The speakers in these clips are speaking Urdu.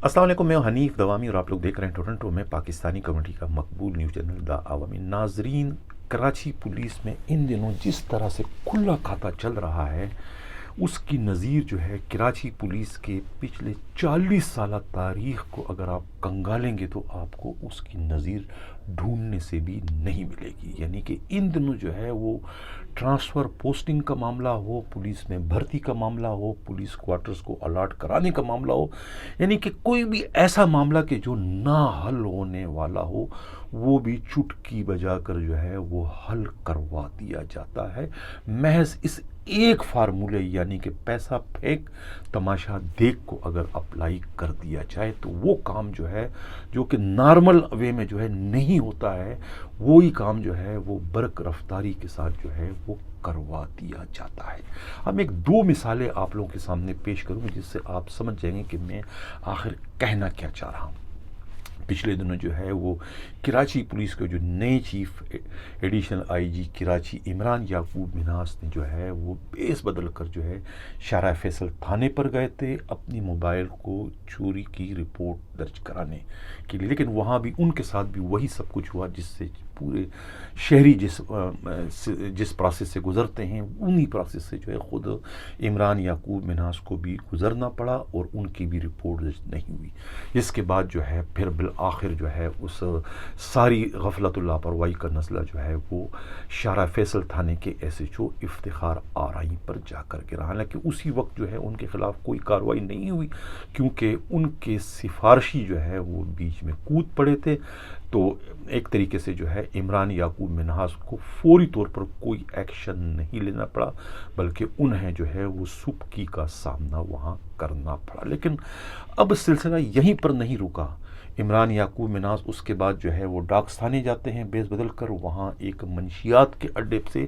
السلام علیکم، میں حنیف دوامی اور آپ لوگ دیکھ رہے ہیں ٹورنٹو میں پاکستانی کمیونٹی کا مقبول نیوز چینل دا عوامی۔ ناظرین، کراچی پولیس میں ان دنوں جس طرح سے کھلا کھاتا چل رہا ہے، اس کی نظیر جو ہے کراچی پولیس کے پچھلے 40 سالہ تاریخ کو اگر آپ کنگالیں گے تو آپ کو اس کی نظیر ڈھونڈنے سے بھی نہیں ملے گی۔ یعنی کہ ان دنوں جو ہے وہ ٹرانسفر پوسٹنگ کا معاملہ ہو، پولیس میں بھرتی کا معاملہ ہو، پولیس کوارٹرز کو الاٹ کرانے کا معاملہ ہو، یعنی کہ کوئی بھی ایسا معاملہ کہ جو نہ حل ہونے والا ہو، وہ بھی چٹکی بجا کر جو ہے وہ حل کروا دیا جاتا ہے، محض اس ایک فارمولے یعنی کہ پیسہ پھینک تماشا دیکھ کو اگر اپلائی کر دیا جائے تو وہ کام جو ہے جو کہ نارمل وے میں جو ہے نہیں ہوتا ہے، وہی کام جو ہے وہ برق رفتاری کے ساتھ جو ہے وہ کروا دیا جاتا ہے۔ اب ایک دو مثالیں آپ لوگوں کے سامنے پیش کروں گا جس سے آپ سمجھ جائیں گے کہ میں آخر کہنا کیا چاہ رہا ہوں۔ پچھلے دنوں جو ہے وہ کراچی پولیس کے جو نئے چیف ایڈیشنل آئی جی کراچی عمران یعقوب منہاس نے جو ہے وہ بیس بدل کر جو ہے شارع فیصل تھانے پر گئے تھے اپنی موبائل کو چوری کی رپورٹ درج کرانے کے لیے، لیکن وہاں بھی ان کے ساتھ بھی وہی سب کچھ ہوا جس سے پورے شہری جس پروسیس سے گزرتے ہیں، انہی پروسیس سے جو ہے خود عمران یعقوب منہاس کو بھی گزرنا پڑا اور ان کی بھی رپورٹ درج نہیں ہوئی، جس کے بعد جو ہے پھر بالآخر جو ہے اس ساری غفلت و لاپرواہی کا مسئلہ جو ہے وہ شارع فیصل تھانے کے ایس ایچ او افتخار آرائی پر جا کر گرا۔ حالانکہ اسی وقت جو ہے ان کے خلاف کوئی کارروائی نہیں ہوئی کیونکہ ان کے سفارشی جو ہے وہ بیچ میں کود پڑے تھے، تو ایک طریقے سے جو ہے عمران یعقوب منہاس کو فوری طور پر کوئی ایکشن نہیں لینا پڑا، بلکہ انہیں جو ہے وہ سبکی کا سامنا وہاں کرنا پڑا۔ لیکن اب سلسلہ یہیں پر نہیں رکا۔ عمران یعقوب منہاس اس کے بعد جو ہے وہ ڈاکس تھانے جاتے ہیں بیس بدل کر، وہاں ایک منشیات کے اڈے سے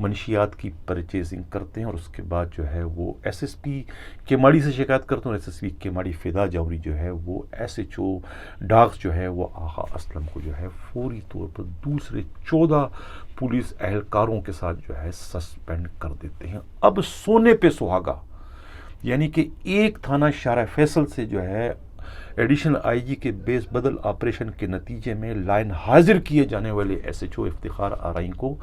منشیات کی پرچیزنگ کرتے ہیں، اور اس کے بعد جو ہے وہ ایس ایس پی کیماڑی سے شکایت کرتے ہیں، اور ایس ایس پی کیماڑی فدا جوہری جو ہے وہ ایس ایچ او ڈاکس جو ہے وہ آغا اسلم کو جو ہے فوری طور پر دوسرے 14 پولیس اہلکاروں کے ساتھ جو ہے سسپینڈ کر دیتے ہیں۔ اب سونے پہ سہاگا، یعنی کہ ایک تھانہ شارع فیصل سے جو ہے ایڈیشنل آئی جی کے بیس بدل آپریشن کے نتیجے میں لائن حاضر کیے جانے والے ایس ایچ او افتخار آرائی کو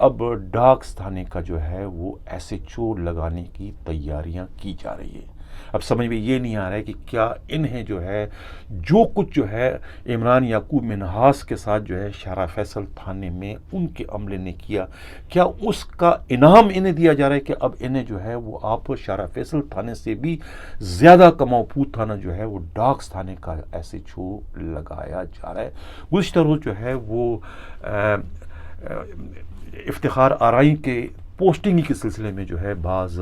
اب ڈاکس تھانے کا جو ہے وہ ایس ایچ او لگانے کی تیاریاں کی جا رہی ہے۔ اب سمجھ میں یہ نہیں آ رہا ہے کہ کیا انہیں جو ہے جو کچھ جو ہے عمران یعقوب منہاس کے ساتھ جو ہے شارع فیصل تھانے میں ان کے عملے نے کیا، کیا اس کا انعام انہیں دیا جا رہا ہے کہ اب انہیں جو ہے وہ آپ شارع فیصل تھانے سے بھی زیادہ کماؤ پوت تھانہ جو ہے وہ ڈاکس تھانے کا ایس ایچ او لگایا جا رہا ہے۔ گزشتہ روز جو ہے وہ افتخار آرائی کے پوسٹنگ کے سلسلے میں جو ہے بعض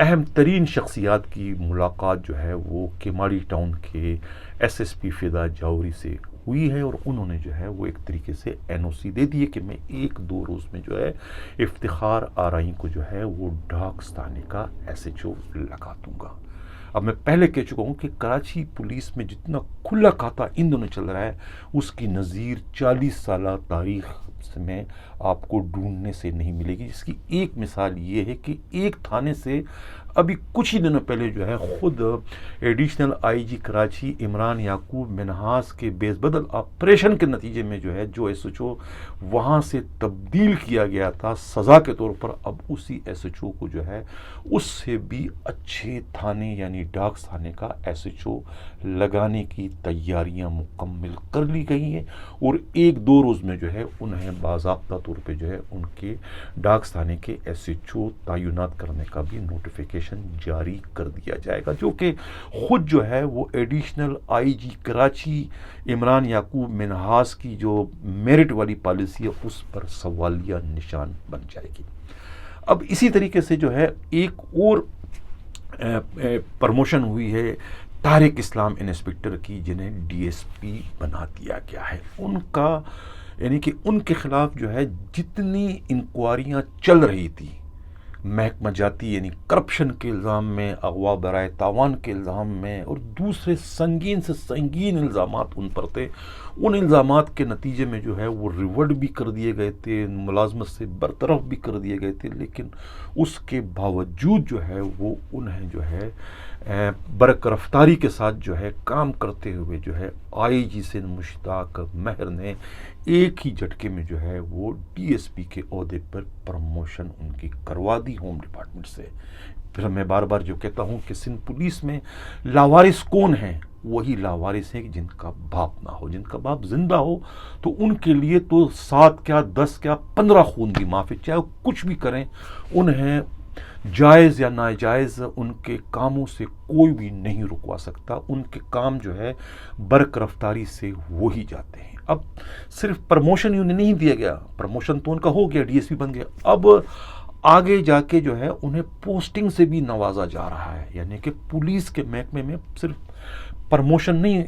اہم ترین شخصیات کی ملاقات جو ہے وہ کیماڑی ٹاؤن کے ایس ایس پی فدا جوہری سے ہوئی ہے، اور انہوں نے جو ہے وہ ایک طریقے سے این او سی دے دی ہے کہ میں 1-2 روز میں جو ہے افتخار آرائی کو جو ہے وہ ڈاکس تھانے کا ایس ایچ او لگا دوں گا۔ اب میں پہلے کہہ چکا ہوں کہ کراچی پولیس میں جتنا کھلا کھاتا ان دنوں چل رہا ہے، اس کی نظیر 40 سالہ تاریخ میں آپ کو ڈھونڈنے سے نہیں ملے گی، جس کی ایک مثال یہ ہے کہ ایک تھانے سے ابھی کچھ ہی دنوں پہلے جو ہے خود ایڈیشنل آئی جی کراچی عمران یعقوب منہاس کے بیس بدل آپریشن کے نتیجے میں جو ہے جو ایس ایچ او وہاں سے تبدیل کیا گیا تھا سزا کے طور پر، اب اسی ایس ایچ او کو جو ہے اس سے بھی اچھے تھانے یعنی ڈاکس تھانے کا ایس ایچ او لگانے کی تیاریاں مکمل کر لی گئی ہیں، اور 1-2 روز میں جو ہے انہیں باضابطہ طور پہ جو ہے ان کے ڈاکس تھانے کے ایس ایچ او تعینات کرنے کا بھی نوٹیفیکیشن جاری کر دیا جائے گا، جو کہ خود جو ہے وہ ایڈیشنل آئی جی کراچی عمران یعقوب منہاس کی جو میرٹ والی پالیسی ہے اس پر سوالیہ نشان بن جائے گی۔ اب اسی طریقے سے جو ہے ایک اور پرموشن ہوئی ہے طارق اسلام انسپکٹر کی، جنہیں ڈی ایس پی بنا دیا گیا ہے۔ ان کا یعنی کہ ان کے خلاف جو ہے جتنی انکوائریاں چل رہی تھی محکمہ جاتی یعنی کرپشن کے الزام میں، اغوا برائے تاوان کے الزام میں، اور دوسرے سنگین سے سنگین الزامات ان پر تھے. ان الزامات کے نتیجے میں جو ہے وہ ریورڈ بھی کر دیے گئے تھے، ملازمت سے برطرف بھی کر دیے گئے تھے، لیکن اس کے باوجود جو ہے وہ انہیں جو ہے برق رفتاری کے ساتھ جو ہے کام کرتے ہوئے جو ہے آئی جی سندھ مشتاق مہر نے ایک ہی جھٹکے میں جو ہے وہ ڈی ایس پی کے عہدے پر پروموشن ان کی کروا دی ہوم ڈپارٹمنٹ سے. پھر میں بار بار جو کہتا ہوں کہ سندھ پولیس میں لاوارث کون ہیں؟ وہی لاوارث ہیں جن کا باپ نہ ہو. جن کا باپ زندہ ہو تو ان کے لیے تو 7 کیا 10 کیا 15 خون بھی معاف ہے، چاہے وہ کچھ بھی کریں، انہیں جائز یا ناجائز ان کے کاموں سے کوئی بھی نہیں رکوا سکتا. ان کے کام جو ہے برق رفتاری سے وہی جاتے ہیں. اب صرف پروموشن ہی انہیں نہیں دیا گیا، پروموشن تو ان کا ہو گیا، ڈی ایس پی بن گیا، اب آگے جا کے جو ہے انہیں پوسٹنگ سے بھی نوازا جا رہا ہے. یعنی کہ پولیس کے محکمے میں صرف پروموشن نہیں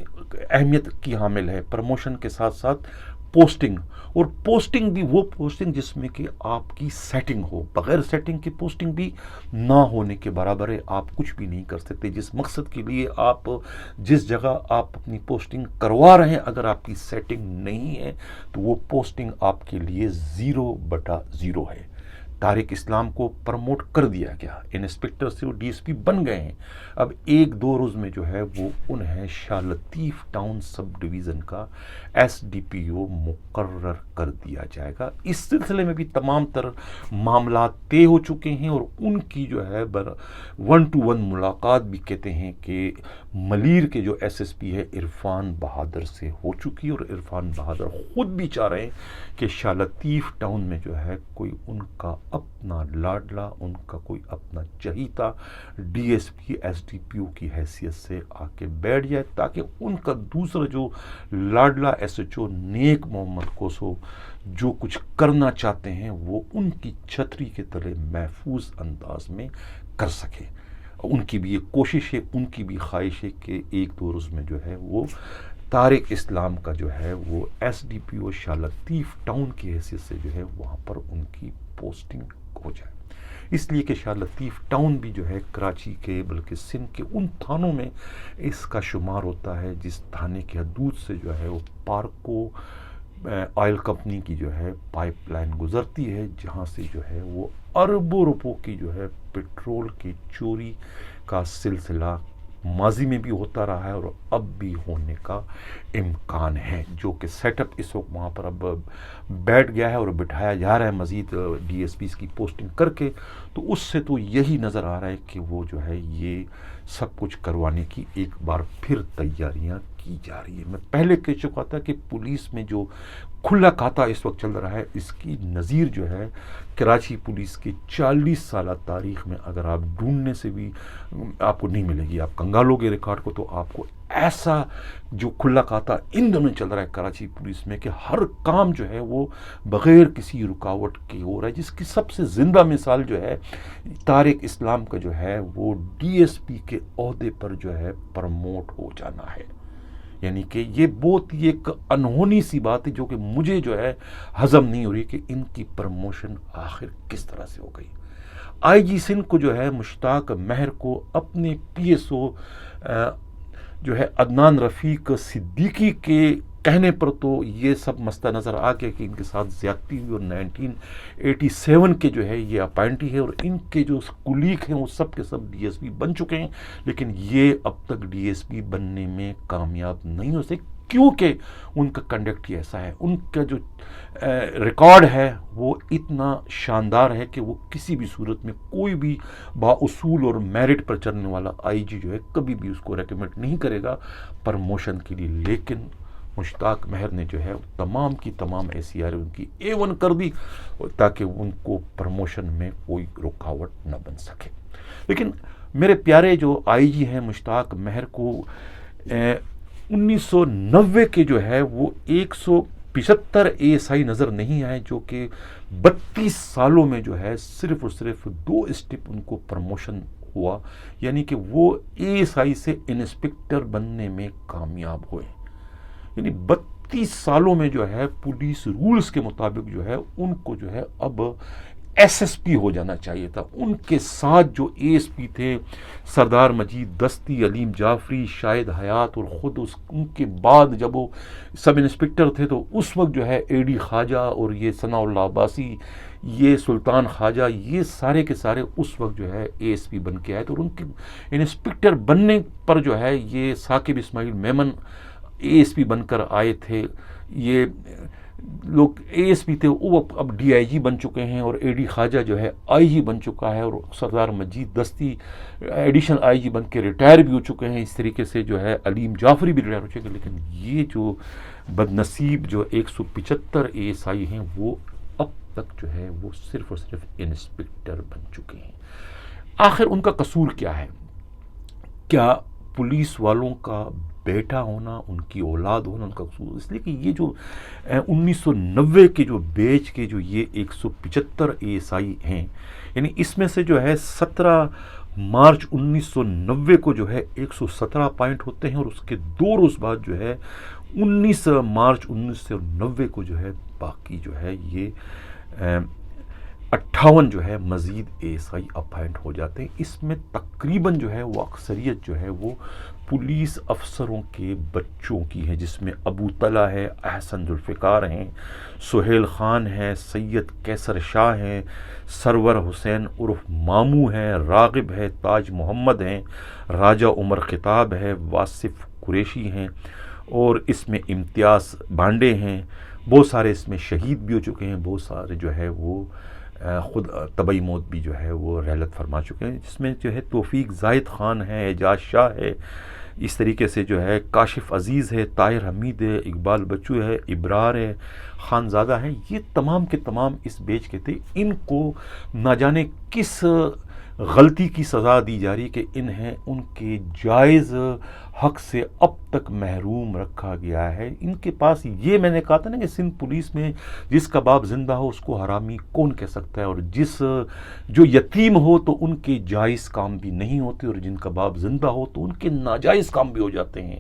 اہمیت کی حامل ہے، پروموشن کے ساتھ ساتھ پوسٹنگ، اور پوسٹنگ بھی وہ پوسٹنگ جس میں کہ آپ کی سیٹنگ ہو. بغیر سیٹنگ کی پوسٹنگ بھی نہ ہونے کے برابر ہے. آپ کچھ بھی نہیں کر سکتے. جس مقصد کے لیے آپ جس جگہ آپ اپنی پوسٹنگ کروا رہے ہیں، اگر آپ کی سیٹنگ نہیں ہے تو وہ پوسٹنگ آپ کے لیے 0/0 ہے. طارق اسلام کو پروموٹ کر دیا گیا، انسپکٹر سے وہ ڈی ایس پی بن گئے ہیں. اب 1-2 روز میں جو ہے وہ انہیں شاہ لطیف ٹاؤن سب ڈویژن کا ایس ڈی پی او مقرر کر دیا جائے گا. اس سلسلے میں بھی تمام تر معاملات طے ہو چکے ہیں، اور ان کی جو ہے 1-to-1 ملاقات بھی کہتے ہیں کہ ملیر کے جو ایس ایس پی ہے عرفان بہادر سے ہو چکی، اور عرفان بہادر خود بھی چاہ رہے ہیں کہ شاہ لطیف ٹاؤن میں جو ہے کوئی ان کا اپنا لاڈلا، ان کا کوئی اپنا چہیتا D S P S D P O کی حیثیت سے آ کے بیٹھ جائے، تاکہ ان کا دوسرا جو لاڈلا ایس ایچ او نیک محمد کوسو جو کچھ کرنا چاہتے ہیں وہ ان کی چھتری کے تلے محفوظ انداز میں کر سکے. ان کی بھی یہ کوشش ہے، ان کی بھی خواہش ہے کہ 1-2 روز میں جو ہے وہ طارق اسلام کا جو ہے وہ ایس ڈی پی او شاہ لطیف ٹاؤن کی حیثیت سے جو ہے وہاں پر ان کی پوسٹنگ ہو جائے. اس لیے کہ شاہ لطیف ٹاؤن بھی جو ہے کراچی کے بلکہ سندھ کے ان تھانوں میں اس کا شمار ہوتا ہے جس تھانے کی حدود سے جو ہے وہ پارکو آئل کمپنی کی جو ہے پائپ لائن گزرتی ہے، جہاں سے جو ہے وہ اربوں روپوں کی جو ہے پیٹرول کی چوری کا سلسلہ ماضی میں بھی ہوتا رہا ہے اور اب بھی ہونے کا امکان ہے، جو کہ سیٹ اپ اس وقت وہاں پر اب بیٹھ گیا ہے اور بٹھایا جا رہا ہے مزید ڈی ایس پیز کی پوسٹنگ کر کے. تو اس سے تو یہی نظر آ رہا ہے کہ وہ جو ہے یہ سب کچھ کروانے کی ایک بار پھر تیاریاں کی جا رہی ہے. میں پہلے کہہ چکا تھا کہ پولیس میں جو کھلا کھاتا اس وقت چل رہا ہے، اس کی نظیر جو ہے کراچی پولیس کی 40 سالہ تاریخ میں اگر آپ ڈھونڈنے سے بھی آپ کو نہیں ملے گی. آپ کنگالو کے ریکارڈ کو تو آپ کو ایسا جو کھلا کھاتا ان دنوں چل رہا ہے کراچی پولیس میں کہ ہر کام جو ہے وہ بغیر کسی رکاوٹ کے ہو رہا ہے، جس کی سب سے زندہ مثال جو ہے طارق اسلام کا جو ہے وہ ڈی ایس پی کے عہدے پر جو ہے پروموٹ ہو جانا ہے. یعنی کہ یہ بہت ہی ایک انہونی سی بات ہے جو کہ مجھے جو ہے ہضم نہیں ہو رہی کہ ان کی پروموشن آخر کس طرح سے ہو گئی. آئی جی سندھ کو جو ہے مشتاق مہر کو اپنے پی ایس او جو ہے عدنان رفیق صدیقی کے کہنے پر تو یہ سب مستہ نظر آ گیا کہ ان کے ساتھ زیادتی ہوئی، اور 1987 کے جو ہے یہ اپائنٹی ہے، اور ان کے جو کولیگ ہیں وہ سب کے سب ڈی ایس پی بن چکے ہیں، لیکن یہ اب تک ڈی ایس پی بننے میں کامیاب نہیں ہو سکے کیونکہ ان کا کنڈکٹ ہی ایسا ہے. ان کا جو ریکارڈ ہے وہ اتنا شاندار ہے کہ وہ کسی بھی صورت میں کوئی بھی بااصول اور میرٹ پر چلنے والا آئی جی جو ہے کبھی بھی اس کو ریکمنڈ نہیں کرے گا پرموشن کے لیے. لیکن مشتاق مہر نے جو ہے تمام کی تمام ایسی آر ان کی A1 کر دی تاکہ ان کو پرموشن میں کوئی رکاوٹ نہ بن سکے. لیکن میرے پیارے جو آئی جی ہیں مشتاق مہر کو 1990 کے جو ہے وہ 175 اے ایس آئی نظر نہیں آئے، جو کہ 32 سالوں میں جو ہے صرف اور صرف 2 اسٹیپ ان کو پرموشن ہوا. یعنی کہ وہ اے ایس آئی سے انسپکٹر بننے میں کامیاب ہوئے. یعنی 32 سالوں میں جو ہے پولیس رولز کے مطابق جو ہے ان کو جو ہے اب ایس ایس پی ہو جانا چاہیے تھا. ان کے ساتھ جو اے ایس پی تھے سردار مجید دستی، علیم جعفری، شاہد حیات، اور خود ان کے بعد جب وہ سب انسپکٹر تھے تو اس وقت جو ہے اے ڈی خواجہ اور یہ ثناء اللہ عباسی، یہ سلطان خواجہ، یہ سارے کے سارے اس وقت جو ہے اے ایس پی بن کے آئے تھے. اور ان کے انسپکٹر بننے پر جو ہے یہ ثاقب اسماعیل میمن اے ایس پی بن کر آئے تھے. یہ لوگ اے ایس پی تھے وہ اب ڈی آئی جی بن چکے ہیں، اور اے ڈی خواجہ جو ہے آئی جی بن چکا ہے، اور سردار مجید دستی ایڈیشنل آئی جی بن کے ریٹائر بھی ہو چکے ہیں. اس طریقے سے جو ہے علیم جعفری بھی ریٹائر ہو چکے ہیں. لیکن یہ جو بد نصیب جو 175 اے ایس آئی ہیں وہ اب تک جو ہے وہ صرف اور صرف انسپکٹر بن چکے ہیں. آخر ان کا قصور کیا ہے؟ کیا پولیس والوں کا بیٹا ہونا، ان کی اولاد ہونا ان کا قصور؟ اس لیے کہ یہ جو 1990 کے جو بیچ کے جو یہ 175 اے ایس آئی ہیں، یعنی اس میں سے جو ہے 17 مارچ 1990 کو جو ہے 117 اپائنٹ ہوتے ہیں، اور اس کے 2 روز بعد جو ہے 19 مارچ 1990 کو جو ہے باقی جو ہے یہ 58 جو ہے مزید اے ایس آئی اپائنٹ ہو جاتے ہیں. اس میں تقریباً جو ہے وہ اکثریت جو ہے وہ پولیس افسروں کے بچوں کی ہے، جس میں ابو طلحہ ہے، احسن ذوالفقار ہیں، سہیل خان ہے، سید کیسر شاہ ہیں، سرور حسین عرف مامو ہیں، راغب ہے، تاج محمد ہیں، راجہ عمر خطاب ہے، واصف قریشی ہیں، اور اس میں امتیاز بانڈے ہیں. بہت سارے اس میں شہید بھی ہو چکے ہیں، بہت سارے جو ہے وہ خود طبعی موت بھی جو ہے وہ رحلت فرما چکے ہیں. جس میں جو ہے توفیق زاہد خان ہے، اعجاز شاہ ہے، اس طریقے سے جو ہے کاشف عزیز ہے، طاہر حمید ہے، اقبال بچو ہے، ابرار ہے، خانزادہ ہیں. یہ تمام کے تمام اس بیچ کے تھے. ان کو نہ جانے کس غلطی کی سزا دی جا رہی کہ انہیں ان کے جائز حق سے اب تک محروم رکھا گیا ہے. ان کے پاس یہ میں نے کہا تھا نا کہ سندھ پولیس میں جس کا باپ زندہ ہو اس کو حرامی کون کہہ سکتا ہے، اور جس جو یتیم ہو تو ان کے جائز کام بھی نہیں ہوتے، اور جن کا باپ زندہ ہو تو ان کے ناجائز کام بھی ہو جاتے ہیں.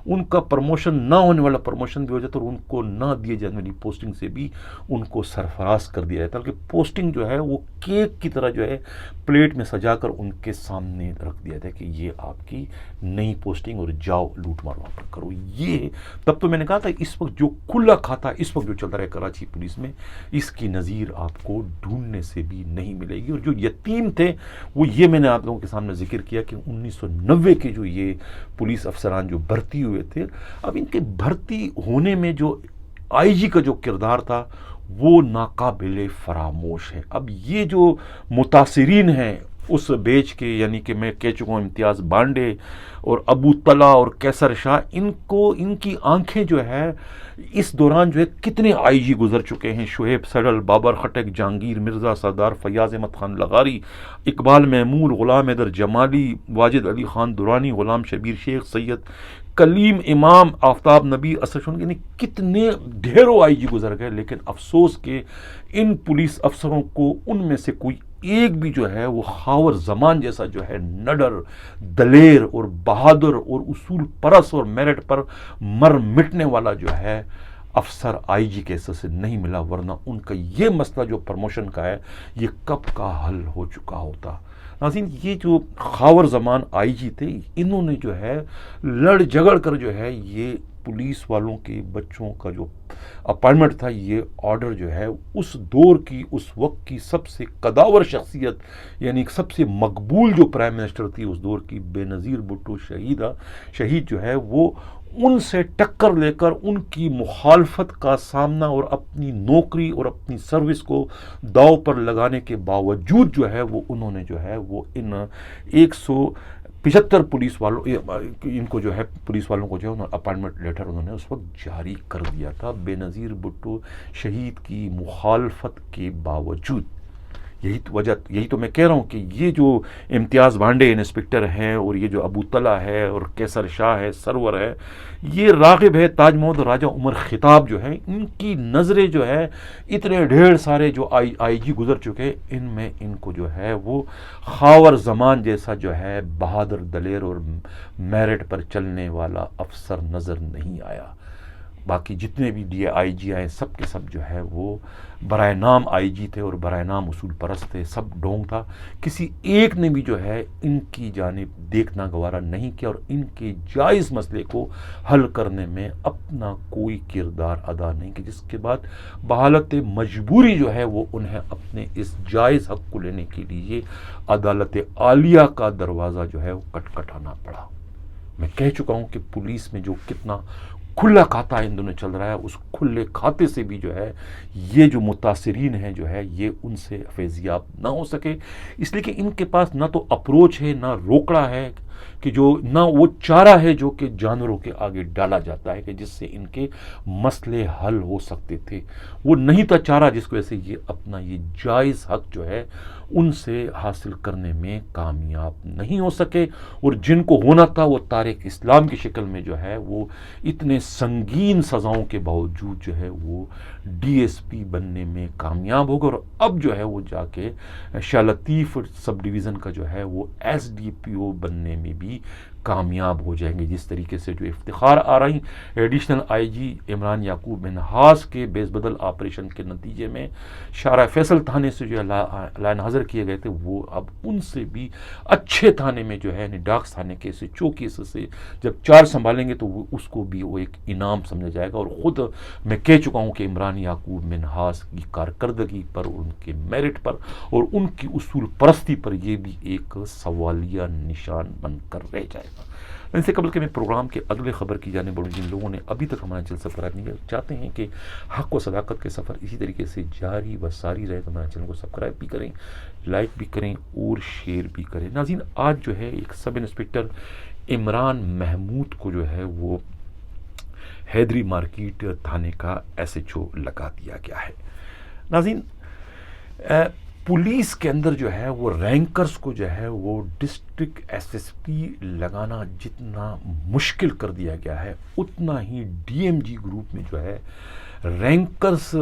ان کا پروموشن نہ ہونے والا پروموشن بھی ہو جاتا ہے، اور ان کو نہ دیے جانے والی پوسٹنگ سے بھی ان کو سرفراز کر دیا جاتا ہے. بلکہ پوسٹنگ جو ہے وہ کیک کی طرح جو ہے پلیٹ میں سجا کر ان کے سامنے رکھ دیا جاتا ہے کہ یہ آپ کی نئی پوسٹنگ، اور جاؤ لوٹ مار وہاں پر کرو. یہ تب تو میں نے کہا تھا اس وقت جو کھلا کھاتا اس وقت جو چلتا رہا ہے کراچی پولیس میں، اس کی نظیر آپ کو ڈھونڈنے سے بھی نہیں ملے گی. اور جو یتیم تھے وہ یہ میں نے آپ لوگوں کے سامنے ذکر کیا کہ 1990 کے جو یہ پولیس افسران جو بھرتی ہوئے تھے، اب ان کے بھرتی ہونے میں جو آئی جی کا جو کردار تھا وہ ناقابل فراموش ہے. اب یہ جو متاثرین ہیں اس بیچ کے، یعنی کہ میں کہہ چکا ہوں امتیاز بانڈے اور ابو طلحہ اور کیسر شاہ، ان کی آنکھیں جو ہے اس دوران جو ہے کتنے آئی جی گزر چکے ہیں. شعیب سڈل، بابر خٹک، جہانگیر مرزا، سردار فیاض احمد خان لغاری، اقبال محمود، غلام حیدر جمالی، واجد علی خان درانی، غلام شبیر شیخ، سید کلیم امام، آفتاب نبی، اسد شون، یعنی کتنے ڈھیروں آئی جی گزر گئے. لیکن افسوس کہ ان پولیس افسروں کو ان میں سے کوئی ایک بھی جو ہے وہ خاور زمان جیسا جو ہے نڈر، دلیر اور بہادر اور اصول پرس اور میرٹ پر مر مٹنے والا جو ہے افسر آئی جی کے حصے سے نہیں ملا، ورنہ ان کا یہ مسئلہ جو پروموشن کا ہے یہ کب کا حل ہو چکا ہوتا. ناظرین، یہ جو خاور زمان آئی جی تھے انہوں نے جو ہے لڑ جھگڑ کر جو ہے یہ پولیس والوں کے بچوں کا جو اپائنٹمنٹ تھا یہ آرڈر جو ہے اس دور کی، اس وقت کی سب سے قداور شخصیت، یعنی سب سے مقبول جو پرائم منسٹر تھی اس دور کی، بے نظیر بھٹو شہید جو ہے وہ ان سے ٹکر لے کر ان کی مخالفت کا سامنا اور اپنی نوکری اور اپنی سروس کو داؤ پر لگانے کے باوجود جو ہے وہ انہوں نے جو ہے وہ ان 175 پولیس والوں ان کو جو ہے پولیس والوں کو جو ہے اپائنٹمنٹ لیٹر انہوں نے اس وقت جاری کر دیا تھا بے نظیر بھٹو شہید کی مخالفت کے باوجود. یہی تو میں کہہ رہا ہوں کہ یہ جو امتیاز بانڈے انسپکٹر ہیں اور یہ جو ابو طلحہ ہے اور کیسر شاہ ہے، سرور ہے، یہ راغب ہے، تاج محمد اور راجہ عمر خطاب جو ہیں، ان کی نظریں جو ہے اتنے ڈھیر سارے جو آئی جی گزر چکے ان میں ان کو جو ہے وہ خاور زمان جیسا جو ہے بہادر، دلیر اور میرٹ پر چلنے والا افسر نظر نہیں آیا. باقی جتنے بھی ڈی آئی جی آئے سب کے سب جو ہے وہ برائے نام آئی جی تھے اور برائے نام اصول پرست تھے، سب ڈھونگ تھا. کسی ایک نے بھی جو ہے ان کی جانب دیکھنا گوارا نہیں کیا اور ان کے جائز مسئلے کو حل کرنے میں اپنا کوئی کردار ادا نہیں کیا، جس کے بعد بحالت مجبوری جو ہے وہ انہیں اپنے اس جائز حق کو لینے کے لیے عدالت عالیہ کا دروازہ جو ہے وہ کٹکھٹانا پڑا. میں کہہ چکا ہوں کہ پولیس میں جو کتنا کھلا کھاتا ان دنوں چل رہا ہے، اس کھلے کھاتے سے بھی جو ہے یہ جو متاثرین ہیں جو ہے یہ ان سے فیضیاب نہ ہو سکے، اس لیے کہ ان کے پاس نہ تو اپروچ ہے، نہ روکڑا ہے، کہ جو نہ وہ چارہ ہے جو کہ جانوروں کے آگے ڈالا جاتا ہے کہ جس سے ان کے مسئلے حل ہو سکتے تھے. وہ نہیں تھا چارہ جس کی وجہ سے یہ اپنا یہ جائز حق جو ہے ان سے حاصل کرنے میں کامیاب نہیں ہو سکے، اور جن کو ہونا تھا وہ تارک اسلام کی شکل میں جو ہے وہ اتنے سنگین سزاؤں کے باوجود جو ہے وہ ڈی ایس پی بننے میں کامیاب ہوگا، اور اب جو ہے وہ جا کے شاہ لطیف سب ڈویژن کا جو ہے وہ ایس ڈی پی او بننے میں بھی کامیاب ہو جائیں گے. جس طریقے سے جو افتخار آ رہی ایڈیشنل آئی جی عمران یعقوب منہاس کے بیس بدل آپریشن کے نتیجے میں شارع فیصل تھانے سے جو لائن حاضر کیے گئے تھے، وہ اب ان سے بھی اچھے تھانے میں جو ہے یعنی ڈاکس تھانے کے سے چوکی سے جب چار سنبھالیں گے تو وہ اس کو بھی وہ ایک انعام سمجھا جائے گا. اور خود میں کہہ چکا ہوں کہ عمران یعقوب منہاس کی کارکردگی پر، ان کے میرٹ پر اور ان کی اصول پرستی پر یہ بھی ایک سوالیہ نشان بن کر رہ جائے گا. ان سے قبل کہ میں پروگرام کے اگلے خبر کی جانب بڑھوں، جن لوگوں نے ابھی تک ہمارا چینل سبسکرائب نہیں کیا، چاہتے ہیں کہ حق و صداقت کے سفر اسی طریقے سے جاری و ساری رہے، تو ہمارے چینل کو سبسکرائب بھی کریں، لائک بھی کریں اور شیئر بھی کریں. ناظرین، آج جو ہے ایک سب انسپکٹر عمران محمود کو جو ہے وہ حیدری مارکیٹ تھانے کا ایس ایچ او لگا دیا گیا ہے. ناظرین، پولیس کے اندر جو ہے وہ رینکرز کو جو ہے وہ ڈسٹرکٹ ایس ایس پی لگانا جتنا مشکل کر دیا گیا ہے، اتنا ہی ڈی ایم جی گروپ میں جو ہے رینکرز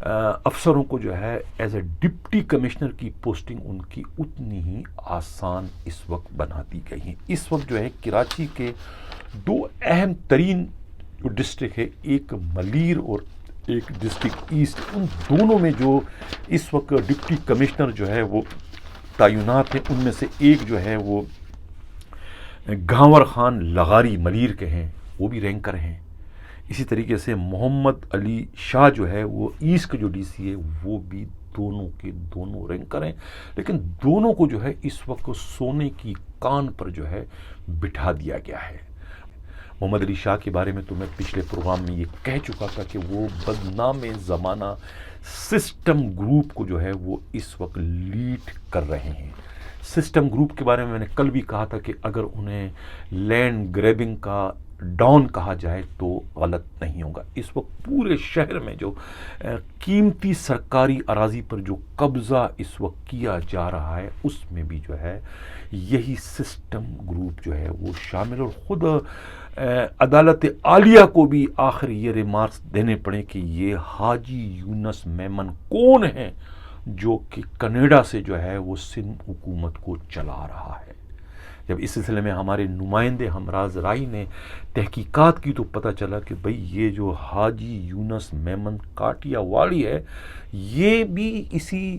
افسروں کو جو ہے ایز اے ڈپٹی کمشنر کی پوسٹنگ ان کی اتنی ہی آسان اس وقت بنا دی گئی ہیں. اس وقت جو ہے کراچی کے دو اہم ترین جو ڈسٹرکٹ ہے، ایک ملیر اور ایک ڈسٹرکٹ ایسٹ، ان دونوں میں جو اس وقت ڈپٹی کمشنر جو ہے وہ تعینات ہیں، ان میں سے ایک جو ہے وہ گھاور خان لغاری ملیر کے ہیں، وہ بھی رینکر ہیں. اسی طریقے سے محمد علی شاہ جو ہے وہ ایسٹ کے جو ڈی سی ہے وہ بھی دونوں کے دونوں رینکر ہیں. لیکن دونوں کو جو ہے اس وقت سونے کی کان پر جو ہے بٹھا دیا گیا ہے. محمد علی شاہ کے بارے میں تو میں پچھلے پروگرام میں یہ کہہ چکا تھا کہ وہ بدنام زمانہ سسٹم گروپ کو جو ہے وہ اس وقت لیڈ کر رہے ہیں. سسٹم گروپ کے بارے میں نے کل بھی کہا تھا کہ اگر انہیں لینڈ گریبنگ کا ڈان کہا جائے تو غلط نہیں ہوگا. اس وقت پورے شہر میں جو قیمتی سرکاری اراضی پر جو قبضہ اس وقت کیا جا رہا ہے، اس میں بھی جو ہے یہی سسٹم گروپ جو ہے وہ شامل، اور خود عدالت عالیہ کو بھی آخر یہ ریمارکس دینے پڑے کہ یہ حاجی یونس میمن کون ہے جو کہ کینیڈا سے جو ہے وہ سندھ حکومت کو چلا رہا ہے. جب اس سلسلے میں ہمارے نمائندے ہمراز رائی نے تحقیقات کی تو پتہ چلا کہ بھئی یہ جو حاجی یونس میمن کاٹیا واڑی ہے، یہ بھی اسی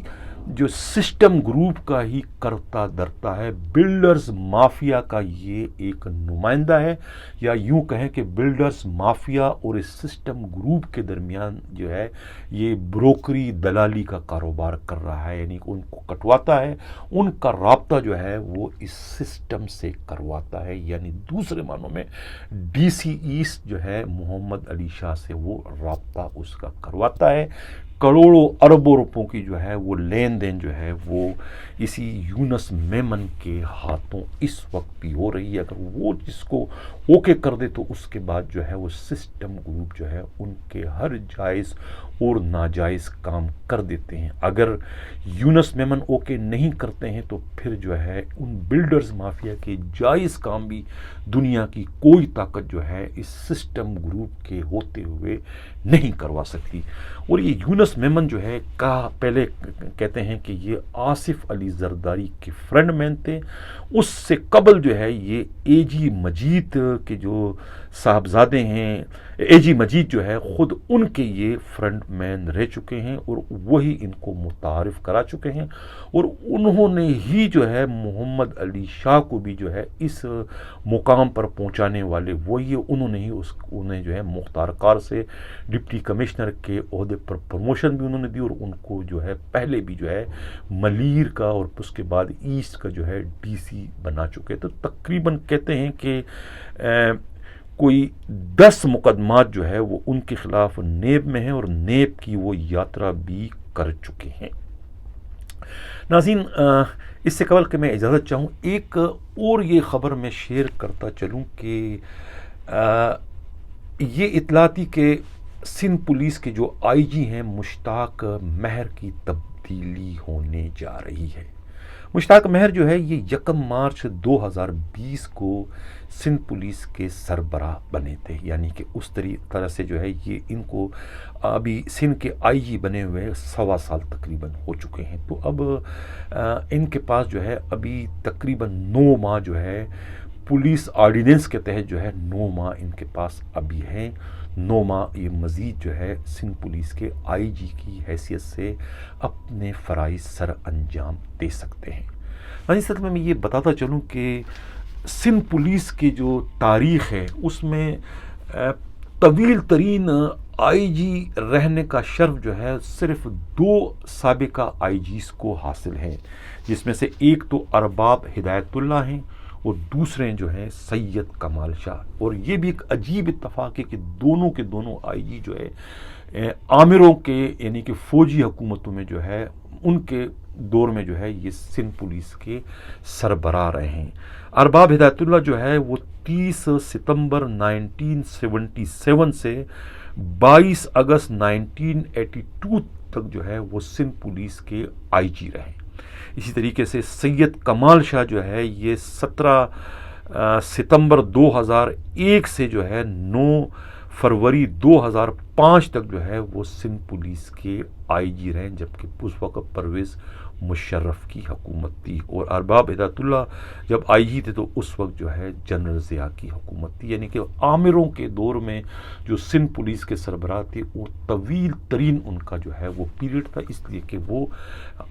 جو سسٹم گروپ کا ہی کرتا درتا ہے. بلڈرز مافیا کا یہ ایک نمائندہ ہے، یا یوں کہیں کہ بلڈرز مافیا اور اس سسٹم گروپ کے درمیان جو ہے یہ بروکری دلالی کا کاروبار کر رہا ہے، یعنی ان کو کٹواتا ہے، ان کا رابطہ جو ہے وہ اس سسٹم سے کرواتا ہے. یعنی دوسرے معنوں میں ڈی سی ایسٹ جو ہے محمد علی شاہ سے وہ رابطہ اس کا کرواتا ہے. کروڑوں اربوں روپوں کی جو ہے وہ لین دین جو ہے وہ اسی یونس میمن کے ہاتھوں اس وقت بھی ہو رہی ہے. اگر وہ جس کو اوکے کر دے تو اس کے بعد جو ہے وہ سسٹم گروپ جو ہے ان کے ہر جائز اور ناجائز کام کر دیتے ہیں. اگر یونس میمن اوکے نہیں کرتے ہیں تو پھر جو ہے ان بلڈرز مافیا کے جائز کام بھی دنیا کی کوئی طاقت جو ہے اس سسٹم گروپ کے ہوتے ہوئے نہیں کروا سکتی. اور یہ یونس یونس میمن جو ہے پہلے کہتے ہیں کہ یہ آصف علی زرداری کے فرنٹ مین تھے. اس سے قبل جو ہے یہ اے جی مجید کے جو صاحبزادے ہیں، اے جی مجید جو ہے خود ان کے یہ فرنٹ مین رہ چکے ہیں اور وہی ان کو متعارف کرا چکے ہیں، اور انہوں نے ہی جو ہے محمد علی شاہ کو بھی جو ہے اس مقام پر پہنچانے والے وہی، انہوں نے ہی انہیں جو ہے مختار کار سے ڈپٹی کمشنر کے عہدے پر پروموشن بھی انہوں نے دی، اور ان کو جو ہے پہلے بھی جو ہے ملیر کا اور اس کے بعد ایسٹ کا جو ہے ڈی سی بنا چکے. تو تقریباً کہتے ہیں کہ کوئی 10 مقدمات جو ہے وہ ان کے خلاف نیب میں ہیں، اور نیب کی وہ یاترا بھی کر چکے ہیں. ناظرین، اس سے قبل کہ میں اجازت چاہوں، ایک اور یہ خبر میں شیئر کرتا چلوں کہ یہ اطلاع تھی کہ سندھ پولیس کے جو آئی جی ہیں مشتاق مہر کی تبدیلی ہونے جا رہی ہے. مشتاق مہر جو ہے یہ 1 مارچ 2020 کو سندھ پولیس کے سربراہ بنے تھے، یعنی کہ اس طرح سے جو ہے یہ ان کو ابھی سندھ کے آئی جی بنے ہوئے 1.25 سال تقریباً ہو چکے ہیں. تو اب ان کے پاس جو ہے ابھی تقریباً 9 ماہ جو ہے پولیس آرڈیننس کے تحت جو ہے 9 ماہ ان کے پاس ابھی ہیں. 9 ماہ یہ مزید جو ہے سندھ پولیس کے آئی جی کی حیثیت سے اپنے فرائض سر انجام دے سکتے ہیں. اس سلسلے میں یہ بتاتا چلوں کہ سندھ پولیس کی جو تاریخ ہے اس میں طویل ترین آئی جی رہنے کا شرف جو ہے صرف 2 سابقہ آئی جیز کو حاصل ہے، جس میں سے ایک تو ارباب ہدایت اللہ ہیں اور دوسرے جو ہیں سید کمال شاہ. اور یہ بھی ایک عجیب اتفاق ہے کہ دونوں کے دونوں آئی جی جو ہے عامروں کے یعنی کہ فوجی حکومتوں میں جو ہے ان کے دور میں جو ہے یہ سندھ پولیس کے سربراہ رہے ہیں. ارباب ہدایت اللہ جو ہے وہ 30 ستمبر 1977 سے 22 اگست 1982 تک جو ہے وہ سندھ پولیس کے آئی جی رہے. اسی طریقے سے سید کمال شاہ جو ہے یہ 17 ستمبر 2001 سے جو ہے 9 فروری 2005 تک جو ہے وہ سندھ پولیس کے آئی جی رہے، جبکہ اس وقت پرویز مشرف کی حکومت تھی. اور ارباب ہدایت اللہ جب آئی جی تھے تو اس وقت جو ہے جنرل ضیاء کی حکومت تھی. یعنی کہ عامروں کے دور میں جو سندھ پولیس کے سربراہ تھے وہ طویل ترین ان کا جو ہے وہ پیریڈ تھا، اس لیے کہ وہ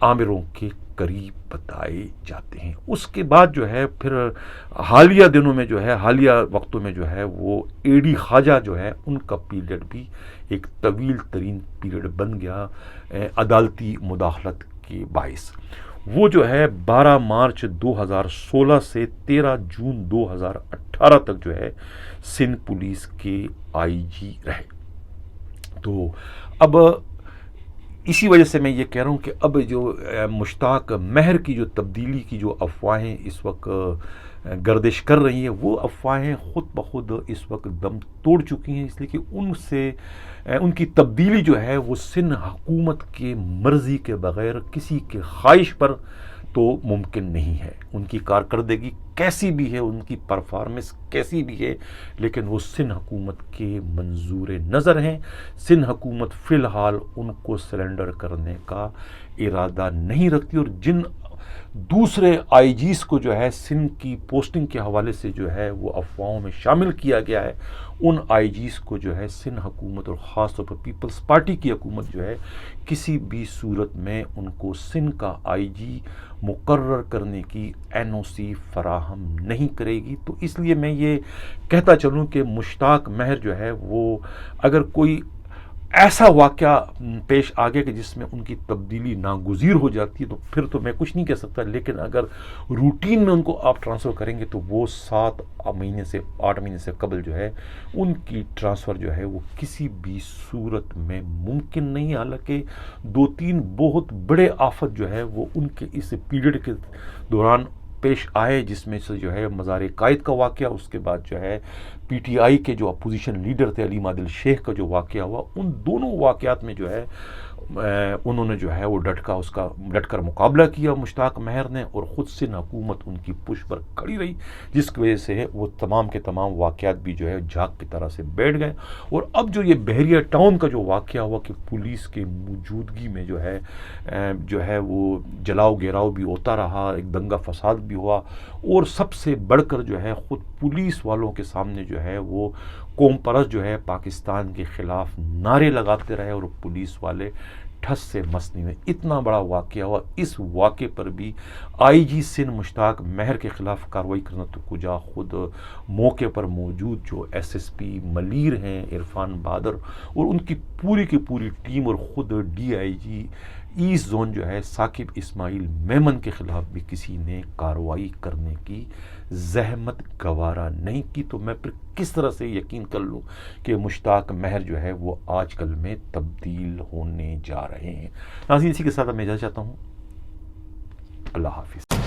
عامروں کے قریب بتائے جاتے ہیں. اس کے بعد جو ہے پھر حالیہ دنوں میں جو ہے حالیہ وقتوں میں جو ہے وہ اے ڈی خواجہ جو ہے ان کا پیریڈ بھی ایک طویل ترین پیریڈ بن گیا عدالتی مداخلت کے باعث. وہ جو ہے 12 مارچ 2016 سے 13 جون 2018 تک جو ہے سندھ پولیس کے آئی جی رہے. تو اب اسی وجہ سے میں یہ کہہ رہا ہوں کہ اب جو مشتاق مہر کی جو تبدیلی کی جو افواہیں اس وقت گردش کر رہی ہیں وہ افواہیں خود بخود اس وقت دم توڑ چکی ہیں، اس لیے کہ ان کی تبدیلی جو ہے وہ سندھ حکومت کے مرضی کے بغیر کسی کے خواہش پر تو ممکن نہیں ہے. ان کی کارکردگی کیسی بھی ہے، ان کی پرفارمنس کیسی بھی ہے، لیکن وہ سندھ حکومت کے منظور نظر ہیں. سندھ حکومت فی الحال ان کو سرنڈر کرنے کا ارادہ نہیں رکھتی، اور جن دوسرے آئی جیز کو جو ہے سندھ کی پوسٹنگ کے حوالے سے جو ہے وہ افواہوں میں شامل کیا گیا ہے، ان آئی جیز کو جو ہے سندھ حکومت اور خاص طور پر پیپلز پارٹی کی حکومت جو ہے کسی بھی صورت میں ان کو سندھ کا آئی جی مقرر کرنے کی این او سی فراہم نہیں کرے گی. تو اس لیے میں یہ کہتا چلوں کہ مشتاق مہر جو ہے وہ اگر کوئی ایسا واقعہ پیش آ گیا کہ جس میں ان کی تبدیلی ناگزیر ہو جاتی ہے تو پھر تو میں کچھ نہیں کہہ سکتا، لیکن اگر روٹین میں ان کو آپ ٹرانسفر کریں گے تو وہ 7 مہینے سے 8 مہینے سے قبل جو ہے ان کی ٹرانسفر جو ہے وہ کسی بھی صورت میں ممکن نہیں. حالانکہ 2-3 بہت بڑے آفت جو ہے وہ ان کے اس پیریڈ کے دوران پیش آئے، جس میں سے جو ہے مزار قائد کا واقعہ، اس کے بعد جو ہے پی ٹی آئی کے جو اپوزیشن لیڈر تھے علیم عادل شیخ کا جو واقعہ ہوا، ان دونوں واقعات میں جو ہے انہوں نے جو ہے وہ ڈٹ کر مقابلہ کیا مشتاق ماہر نے، اور خود سے حکومت ان کی پش پر کھڑی رہی، جس کی وجہ سے وہ تمام کے تمام واقعات بھی جو ہے جھاگ کی طرح سے بیٹھ گئے۔ اور اب جو یہ بحریہ ٹاؤن کا جو واقعہ ہوا کہ پولیس کے موجودگی میں جو ہے وہ جلاؤ گیراؤ بھی ہوتا رہا، ایک دنگا فساد بھی ہوا، اور سب سے بڑھ کر جو ہے خود پولیس والوں کے سامنے جو ہے وہ قوم پرست جو ہے پاکستان کے خلاف نعرے لگاتے رہے، اور پولیس والے ٹھس سے مس نہیں ہوئے۔ اتنا بڑا واقعہ ہوا، اس واقعے پر بھی آئی جی سندھ مشتاق ماہر کے خلاف کارروائی کرنا تو کجا، خود موقع پر موجود جو ایس ایس پی ملیر ہیں عرفان بہادر اور ان کی پوری ٹیم، اور خود D I G east zone جو ہے ثاقب اسماعیل میمن کے خلاف بھی کسی نے کارروائی کرنے کی زحمت گوارا نہیں کی، تو میں پھر کس طرح سے یقین کر لوں کہ مشتاق ماہر جو ہے وہ آج کل میں تبدیل ہونے جا رہے ہیں۔ ناظرین، اسی کے ساتھ میں اجازت چاہتا ہوں، اللہ حافظ۔